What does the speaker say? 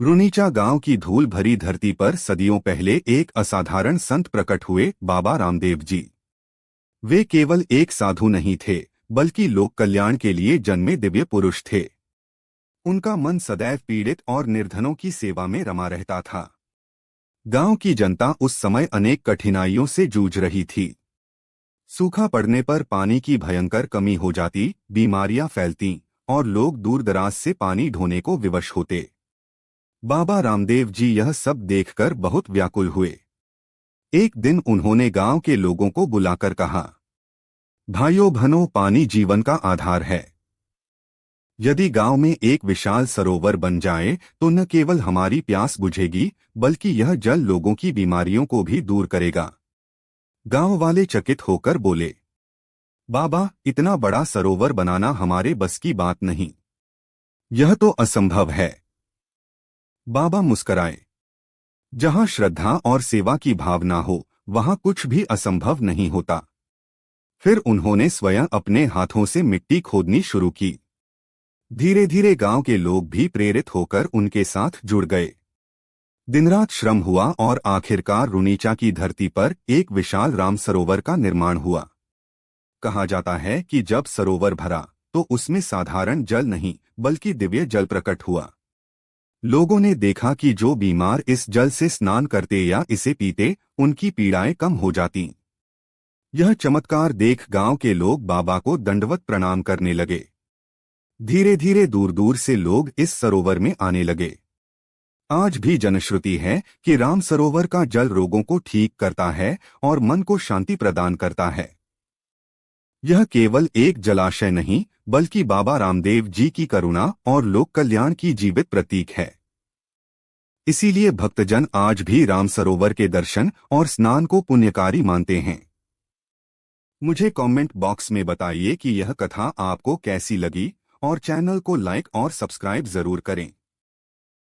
रुनीचा गांव की धूल भरी धरती पर सदियों पहले एक असाधारण संत प्रकट हुए, बाबा रामदेव जी। वे केवल एक साधु नहीं थे, बल्कि लोक कल्याण के लिए जन्मे दिव्य पुरुष थे। उनका मन सदैव पीड़ित और निर्धनों की सेवा में रमा रहता था। गांव की जनता उस समय अनेक कठिनाइयों से जूझ रही थी। सूखा पड़ने पर पानी की भयंकर कमी हो जाती, बीमारियां फैलती और लोग दूर दराज से पानी ढोने को विवश होते। बाबा रामदेव जी यह सब देखकर बहुत व्याकुल हुए। एक दिन उन्होंने गांव के लोगों को बुलाकर कहा, भाइयों बहनों, पानी जीवन का आधार है। यदि गांव में एक विशाल सरोवर बन जाए तो न केवल हमारी प्यास बुझेगी, बल्कि यह जल लोगों की बीमारियों को भी दूर करेगा। गांव वाले चकित होकर बोले, बाबा, इतना बड़ा सरोवर बनाना हमारे बस की बात नहीं। यह तो असंभव है। बाबा मुस्कराए। जहां श्रद्धा और सेवा की भावना हो, वहां कुछ भी असंभव नहीं होता। फिर उन्होंने स्वयं अपने हाथों से मिट्टी खोदनी शुरू की। धीरे धीरे गांव के लोग भी प्रेरित होकर उनके साथ जुड़ गए। दिन रात श्रम हुआ और आखिरकार रुनीचा की धरती पर एक विशाल राम सरोवर का निर्माण हुआ। कहा जाता है कि जब सरोवर भरा तो उसमें साधारण जल नहीं, बल्कि दिव्य जल प्रकट हुआ। लोगों ने देखा कि जो बीमार इस जल से स्नान करते या इसे पीते, उनकी पीड़ाएं कम हो जाती। यह चमत्कार देख गांव के लोग बाबा को दंडवत प्रणाम करने लगे। धीरे धीरे दूर दूर से लोग इस सरोवर में आने लगे। आज भी जनश्रुति है कि राम सरोवर का जल रोगों को ठीक करता है और मन को शांति प्रदान करता है। यह केवल एक जलाशय नहीं, बल्कि बाबा रामदेव जी की करुणा और लोक कल्याण की जीवित प्रतीक है। इसीलिए भक्तजन आज भी राम सरोवर के दर्शन और स्नान को पुण्यकारी मानते हैं। मुझे कमेंट बॉक्स में बताइए कि यह कथा आपको कैसी लगी और चैनल को लाइक और सब्सक्राइब जरूर करें।